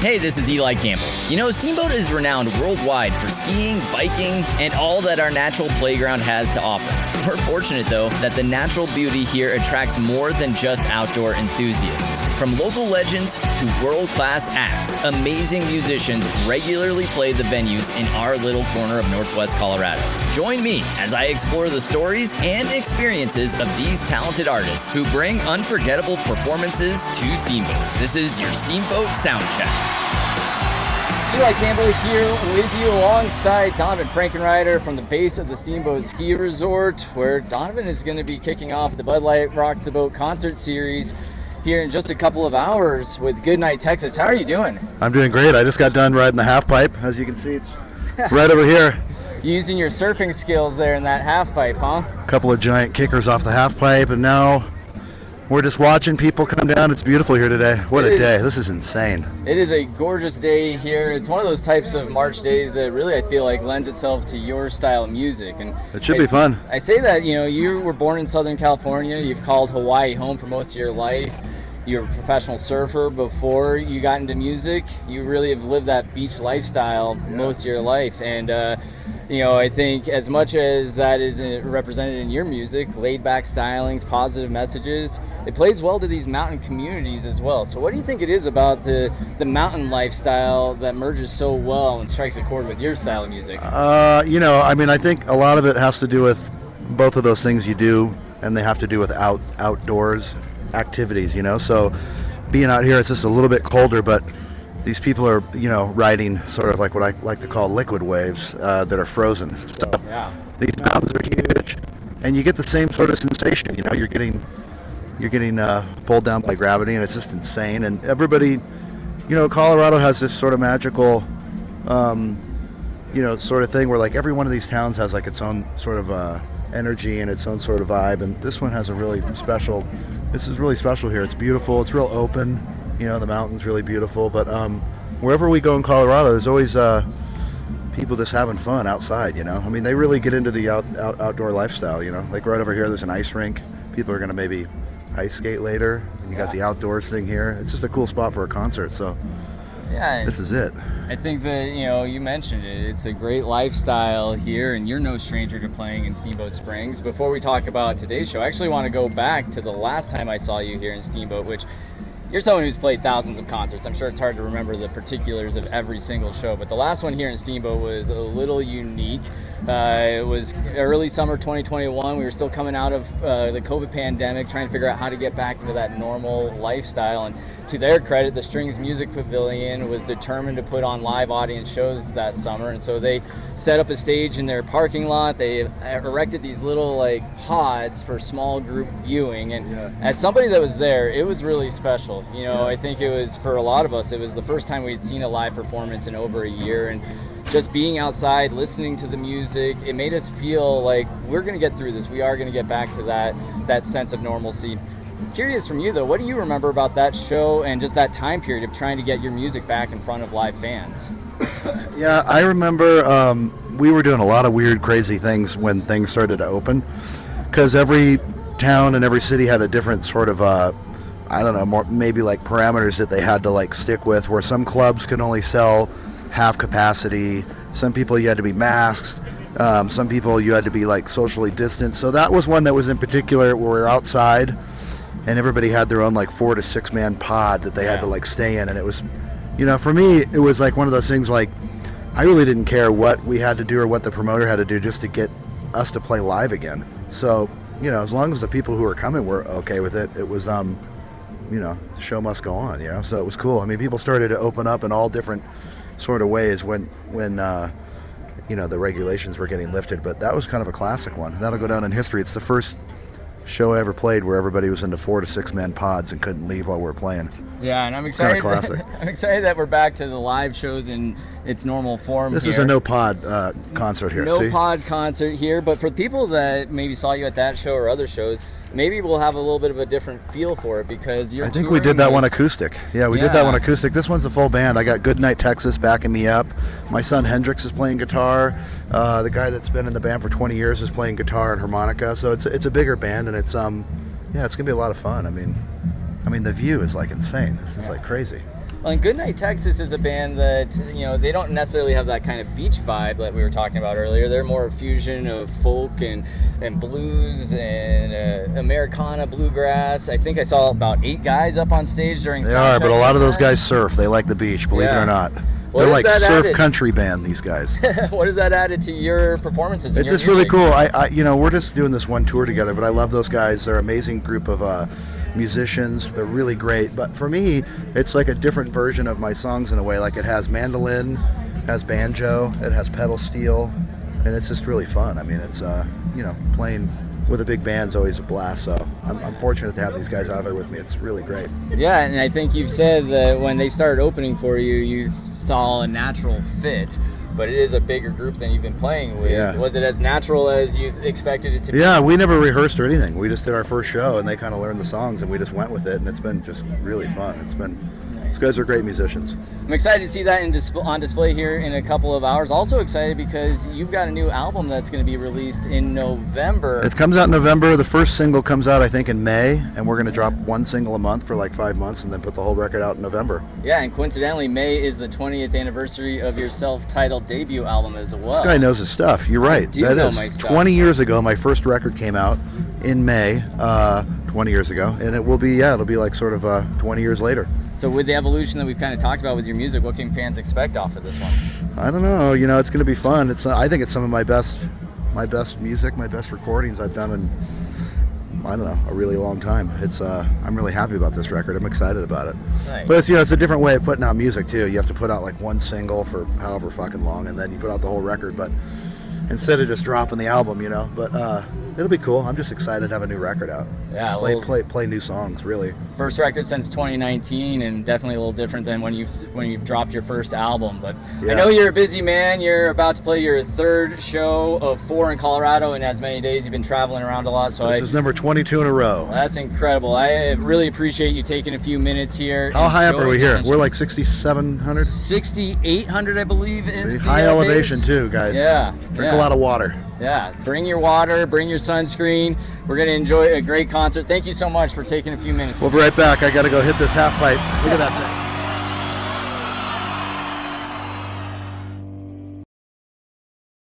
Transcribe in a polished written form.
Hey, this is Eli Campbell. You know, Steamboat is renowned worldwide for skiing, biking, and all that our natural playground has to offer. We're fortunate, though, that the natural beauty here attracts more than just outdoor enthusiasts. From local legends to world-class acts, amazing musicians regularly play the venues in our little corner of Northwest Colorado. Join me as I explore the stories and experiences of these talented artists who bring unforgettable performances to Steamboat. This is your Steamboat Soundcheck. Eli Campbell here with you alongside Donavon Frankenreiter from the base of the Steamboat Ski Resort, where Donavon is going to be kicking off the Bud Light Rocks the Boat concert series here in just a couple of hours with Goodnight, Texas. How are you doing? I'm doing great. I just got done riding the half pipe. As you can see, it's right over here. Using your surfing skills there in that half pipe, huh? A couple of giant kickers off the half pipe, and now we're just watching people come down. It's beautiful here today. What a day. This is insane. It is a gorgeous day here. It's one of those types of March days that really I feel like lends itself to your style of music. And it should be fun. I say that, you know, you were born in Southern California. You've called Hawaii home for most of your life. You were a professional surfer before you got into music. You really have lived that beach lifestyle most of your life. And, you know, I think as much as that is represented in your music, laid-back stylings, positive messages, it plays well to these mountain communities as well. So what do you think it is about the mountain lifestyle that merges so well and strikes a chord with your style of music? You know, I mean, I think a lot of it has to do with both of those things you do, and they have to do with outdoors activities, you know. So being out here, it's just a little bit colder, but these people are, you know, riding sort of like what I like to call liquid waves that are frozen. So these mountains are huge, and you get the same sort of sensation. You know, you're getting pulled down by gravity, and it's just insane. And everybody, you know, Colorado has this sort of magical, you know, sort of thing where like every one of these towns has like its own sort of energy and its own sort of vibe. And this one has a really special. This is really special here. It's beautiful. It's real open. You know, the mountain's really beautiful, but wherever we go in Colorado, there's always people just having fun outside, you know. I mean, they really get into the outdoor lifestyle, you know. Like right over here, there's an ice rink. People are going to maybe ice skate later. And you got the outdoors thing here. It's just a cool spot for a concert, so this is it. I think that, you know, you mentioned it. It's a great lifestyle here, and you're no stranger to playing in Steamboat Springs. Before we talk about today's show, I actually want to go back to the last time I saw you here in Steamboat, which you're someone who's played thousands of concerts. I'm sure it's hard to remember the particulars of every single show, but the last one here in Steamboat was a little unique. It was early summer 2021. We were still coming out of the COVID pandemic, trying to figure out how to get back into that normal lifestyle. And to their credit, the Strings Music Pavilion was determined to put on live audience shows that summer, and so they set up a stage in their parking lot. They erected these little like pods for small group viewing, and as somebody that was there, it was really special. You know, I think it was, for a lot of us, it was the first time we'd seen a live performance in over a year, and just being outside, listening to the music, it made us feel like we're going to get through this. We are going to get back to that sense of normalcy. Curious from you, though, what do you remember about that show and just that time period of trying to get your music back in front of live fans? Yeah, I remember we were doing a lot of weird, crazy things when things started to open, because every town and every city had a different sort of I don't know, more maybe like parameters that they had to like stick with, where some clubs could only sell half capacity, some people you had to be masked, some people you had to be like socially distanced. So that was one that was in particular where we were outside and everybody had their own like 4 to 6 man pod that they had to like stay in, and it was, you know, for me it was like one of those things like I really didn't care what we had to do or what the promoter had to do just to get us to play live again. So, you know, as long as the people who were coming were okay with it, it was you know, the show must go on, you know. So it was cool. I mean, people started to open up in all different sort of ways when you know, the regulations were getting lifted, but that was kind of a classic one. That'll go down in history. It's the first show I ever played where everybody was into 4 to 6 man pods and couldn't leave while we were playing. Yeah, and I'm excited. Kind of classic. I'm excited that we're back to the live shows in its normal form. This is a no pod concert here. No pod concert here, but for people that maybe saw you at that show or other shows, maybe we'll have a little bit of a different feel for it, because you're. I think we did that one acoustic. Yeah, we did that one acoustic. This one's a full band. I got Goodnight, Texas backing me up. My son Hendrix is playing guitar. The guy that's been in the band for 20 years is playing guitar and harmonica. So it's a bigger band, and it's it's gonna be a lot of fun. I mean, the view is like insane. This is like crazy. Well, and Goodnight, Texas is a band that, you know, they don't necessarily have that kind of beach vibe that we were talking about earlier. They're more a fusion of folk and blues and Americana, bluegrass. I think I saw about 8 guys up on stage during They are, but a lot of those guys surf. They like the beach, believe it or not. They're like surf country band, these guys. What has that added to your performances? It's just really cool. You know, we're just doing this one tour together, but I love those guys. They're an amazing group of musicians. They're really great. But for me, it's like a different version of my songs in a way. Like it has mandolin, has banjo, it has pedal steel, and it's just really fun. I mean, it's you know, playing with a big band's always a blast. So I'm fortunate to have these guys out there with me. It's really great. Yeah, and I think you've said that when they started opening for you, you saw a natural fit. But it is a bigger group than you've been playing with. Yeah. Was it as natural as you expected it to be? Yeah, we never rehearsed or anything. We just did our first show, and they kind of learned the songs, and we just went with it, and it's been just really fun. It's been nice. These guys are great musicians. I'm excited to see that on display here in a couple of hours. Also excited because you've got a new album that's going to be released in November. It comes out in November. The first single comes out, I think, in May, and we're going to drop one single a month for like 5 months, and then put the whole record out in November. Yeah, and coincidentally, May is the 20th anniversary of your self-titled debut album as well. This guy knows his stuff. You're right. I do know my stuff. 20 years ago, my first record came out in May, 20 years ago, and it will be, it'll be like sort of 20 years later. So with the evolution that we've kind of talked about with your music, what can fans expect off of this one? I don't know. You know, it's going to be fun. I think it's some of my best music, my best recordings I've done in, I don't know, a really long time. I'm really happy about this record. I'm excited about it. Nice. But it's, you know, it's a different way of putting out music too. You have to put out like one single for however fucking long, and then you put out the whole record. But instead of just dropping the album, you know. But it'll be cool. I'm just excited to have a new record out. Yeah, play new songs, really. First record since 2019, and definitely a little different than when you've dropped your first album. But yeah. I know you're a busy man. You're about to play your 3rd show of 4 in Colorado in as many days. You've been traveling around a lot. So this is number 22 in a row. That's incredible. I really appreciate you taking a few minutes here. How high up are we here? We're like 6,700? 6,800, I believe. Is high elevation too, guys. Yeah. Drink a lot of water. Yeah, bring your water, bring your sunscreen. We're going to enjoy a great concert. Thank you so much for taking a few minutes. We'll be right back. I got to go hit this half pipe. Look at that thing.